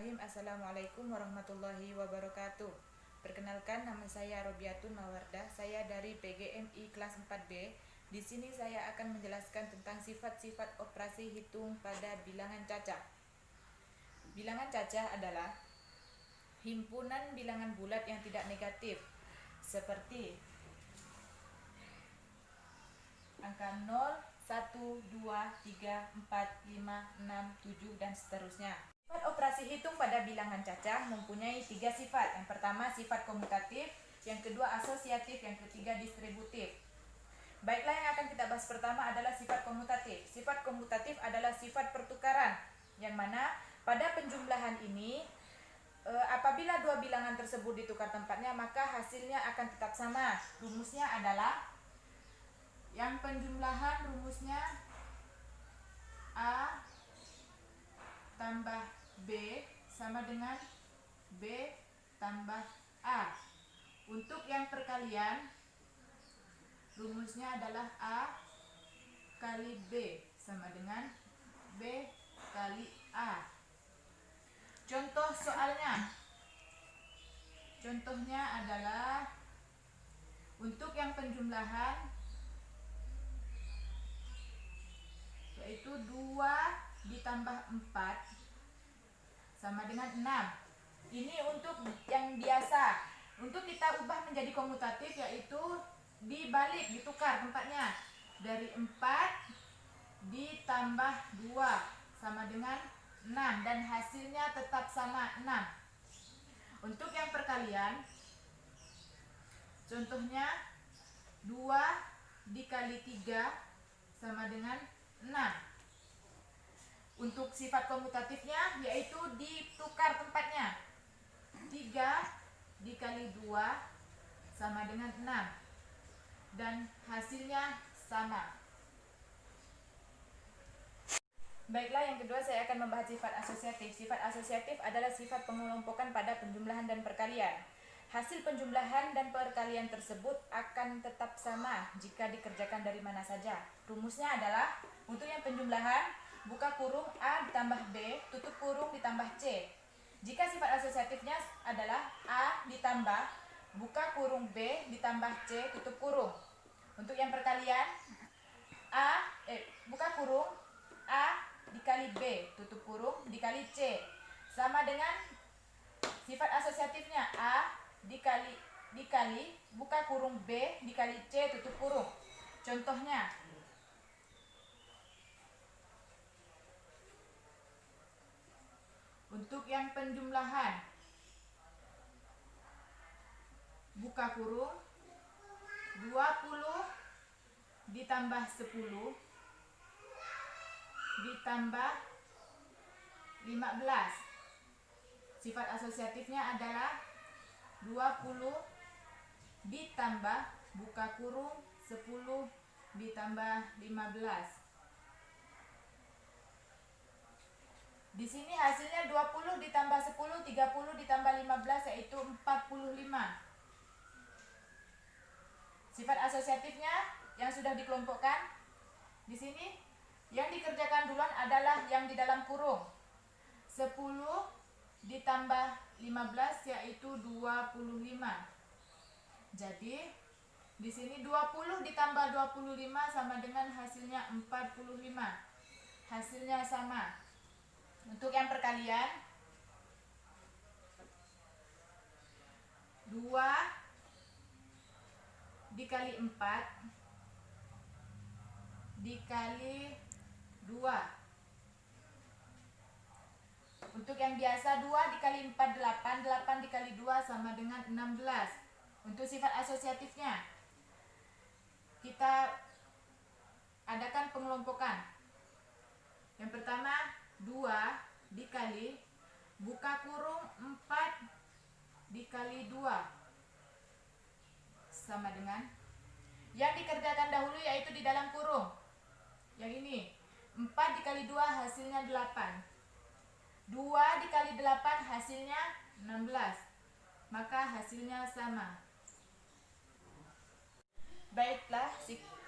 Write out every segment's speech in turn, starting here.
Bismillahirrahmanirrahim. Assalamualaikum warahmatullahi wabarakatuh. Perkenalkan, nama saya Robiatun Mawardah. Saya dari PGMI kelas 4B. Di sini saya akan menjelaskan tentang sifat-sifat operasi hitung pada bilangan cacah. Bilangan cacah adalah himpunan bilangan bulat yang tidak negatif, seperti angka 0, 1, 2, 3, 4, 5, 6, 7, dan seterusnya. Sifat operasi hitung pada bilangan cacah mempunyai 3 sifat. Yang pertama sifat komutatif, yang kedua asosiatif, yang ketiga distributif. Baiklah, yang akan kita bahas pertama adalah sifat komutatif. Sifat komutatif adalah sifat pertukaran, yang mana pada penjumlahan ini apabila dua bilangan tersebut ditukar tempatnya, maka hasilnya akan tetap sama. Rumusnya adalah yang penjumlahan rumusnya A tambah B sama dengan B tambah A. Untuk yang perkalian rumusnya adalah A kali B sama dengan B kali A. Contoh soalnya. Contohnya adalah untuk yang penjumlahan yaitu 2 ditambah 4 sama dengan 6. Ini untuk yang biasa. Untuk kita ubah menjadi komutatif yaitu dibalik, ditukar tempatnya. Dari 4 ditambah 2 sama dengan 6 dan hasilnya tetap sama 6. Untuk yang perkalian, contohnya 2 dikali 3 sama dengan 6. Untuk sifat komutatifnya yaitu ditukar tempatnya. 3 dikali 2 sama dengan 6 dan hasilnya sama. Baiklah, yang kedua saya akan membahas sifat asosiatif. Sifat asosiatif adalah sifat pengelompokan pada penjumlahan dan perkalian. Hasil penjumlahan dan perkalian tersebut akan tetap sama jika dikerjakan dari mana saja. Rumusnya adalah untuk yang penjumlahan buka kurung A ditambah B tutup kurung ditambah C. Jika sifat asosiatifnya adalah A ditambah buka kurung B ditambah C tutup kurung. Untuk yang perkalian buka kurung A dikali B tutup kurung dikali C sama dengan sifat asosiatifnya A dikali buka kurung B dikali C tutup kurung. Contohnya untuk yang penjumlahan buka kurung 20 ditambah 10 ditambah 15. Sifat asosiatifnya adalah 20 ditambah buka kurung 10 ditambah 15. Di sini hasilnya 20 ditambah 10, 30 ditambah 15 yaitu 45. Sifat asosiatifnya yang sudah dikelompokkan di sini yang dikerjakan duluan adalah yang di dalam kurung. 10 ditambah 15 yaitu 25. Jadi di sini 20 ditambah 25 sama dengan hasilnya 45. Hasilnya sama. Untuk yang perkalian 2 dikali 4 dikali 2. Untuk yang biasa 2 dikali 4 8, 8 dikali 2 sama dengan 16. Untuk sifat asosiatifnya kita adakan pengelompokan. Yang pertama 2 dikali buka kurung 4 dikali 2 sama dengan yang dikerjakan dahulu yaitu di dalam kurung. Yang ini 4 dikali 2 hasilnya 8. 2 dikali 8 hasilnya 16. Maka hasilnya sama. Baiklah,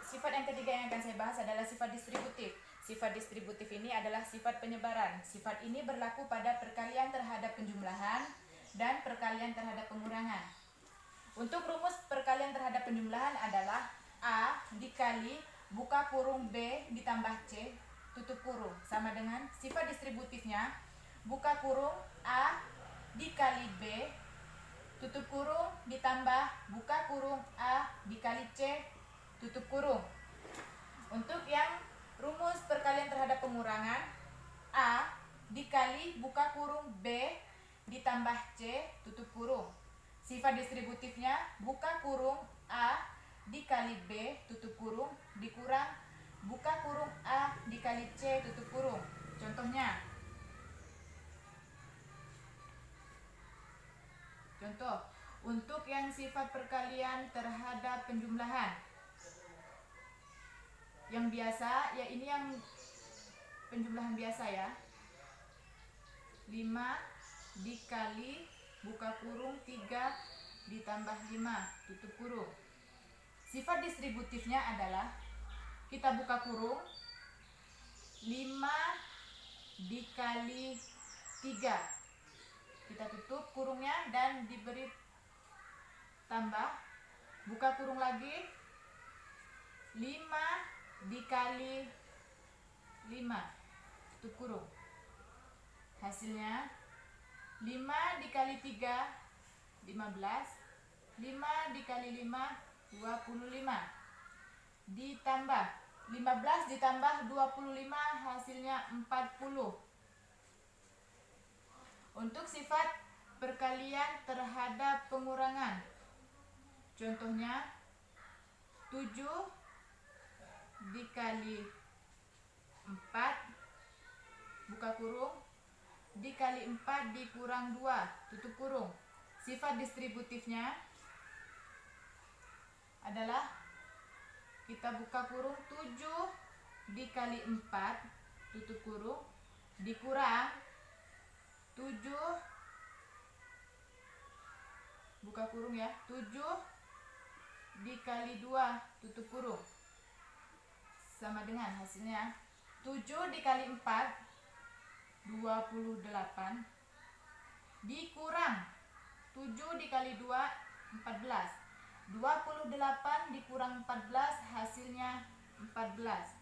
sifat yang ketiga yang akan saya bahas adalah sifat distributif. Sifat distributif ini adalah sifat penyebaran. Sifat ini berlaku pada perkalian terhadap terhadap penjumlahan dan perkalian terhadap pengurangan. Untuk rumus perkalian terhadap penjumlahan adalah A dikali buka kurung B ditambah C tutup kurung sama dengan sifat distributifnya buka kurung A dikali B tutup kurung ditambah buka kurung A dikali C tutup kurung. Untuk yang rumus perkalian terhadap pengurangan, A dikali buka kurung B ditambah C tutup kurung. Sifat distributifnya buka kurung A dikali B tutup kurung dikurang buka kurung A dikali C tutup kurung. Contohnya, contoh untuk yang sifat perkalian terhadap penjumlahan yang biasa, ya ini yang penjumlahan biasa ya, 5 dikali buka kurung 3 ditambah 5 tutup kurung. Sifat distributifnya adalah kita buka kurung 5 dikali 3, kita tutup kurungnya dan diberi tambah buka kurung lagi 5 dikali 5 tutup kurung. Hasilnya 5 dikali 3 15, 5 dikali 5 25, ditambah 15 ditambah 25 hasilnya 40. Untuk sifat perkalian terhadap pengurangan, contohnya 7 dikali 4 buka kurung dikali 4 dikurang 2 tutup kurung. Sifat distributifnya adalah kita buka kurung 7 dikali 4 tutup kurung dikurang 7 buka kurung ya 7 dikali 2 tutup kurung sama dengan hasilnya 7 dikali 4 28 dikurang 7 dikali 2 14, 28 dikurang 14 hasilnya 14.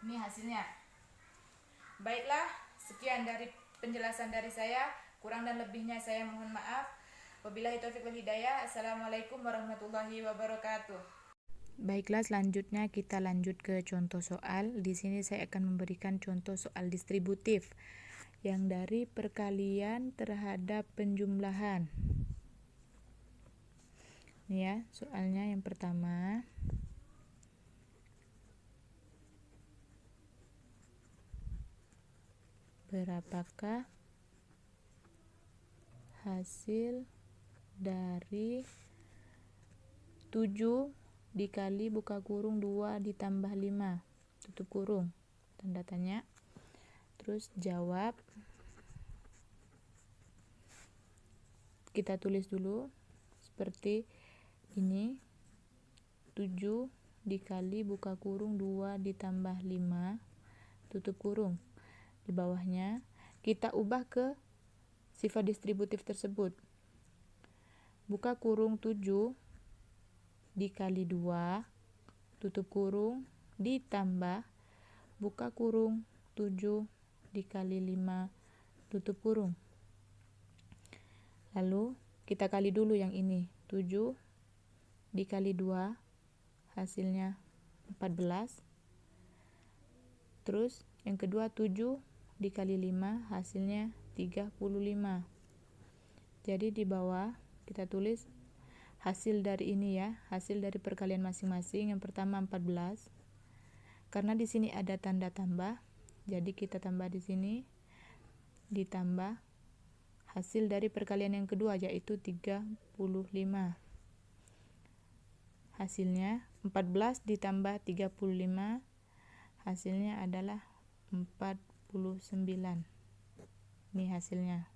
Ini hasilnya. Baiklah, sekian dari penjelasan dari saya. Kurang dan lebihnya saya mohon maaf. Wabillahi taufiq wal hidayah. Assalamualaikum warahmatullahi wabarakatuh. Baiklah, selanjutnya kita lanjut ke contoh soal. Di sini saya akan memberikan contoh soal distributif yang dari perkalian terhadap penjumlahan. Ini ya, soalnya yang pertama. Berapakah hasil dari 7 dikali buka kurung 2 ditambah 5 tutup kurung tanda tanya. Terus jawab, kita tulis dulu seperti ini, 7 dikali buka kurung 2 ditambah 5 tutup kurung. Di bawahnya kita ubah ke sifat distributif tersebut. Buka kurung 7 dikali 2 tutup kurung ditambah buka kurung 7 dikali 5 tutup kurung. Lalu kita kali dulu yang ini, 7 dikali 2 hasilnya 14. Terus yang kedua 7 dikali 5 hasilnya 35. Jadi di bawah kita tulis hasil dari ini ya, hasil dari perkalian masing-masing. Yang pertama 14. Karena di sini ada tanda tambah, jadi kita tambah di sini ditambah hasil dari perkalian yang kedua yaitu 35. Hasilnya 14 ditambah 35 hasilnya adalah 49. Ini hasilnya.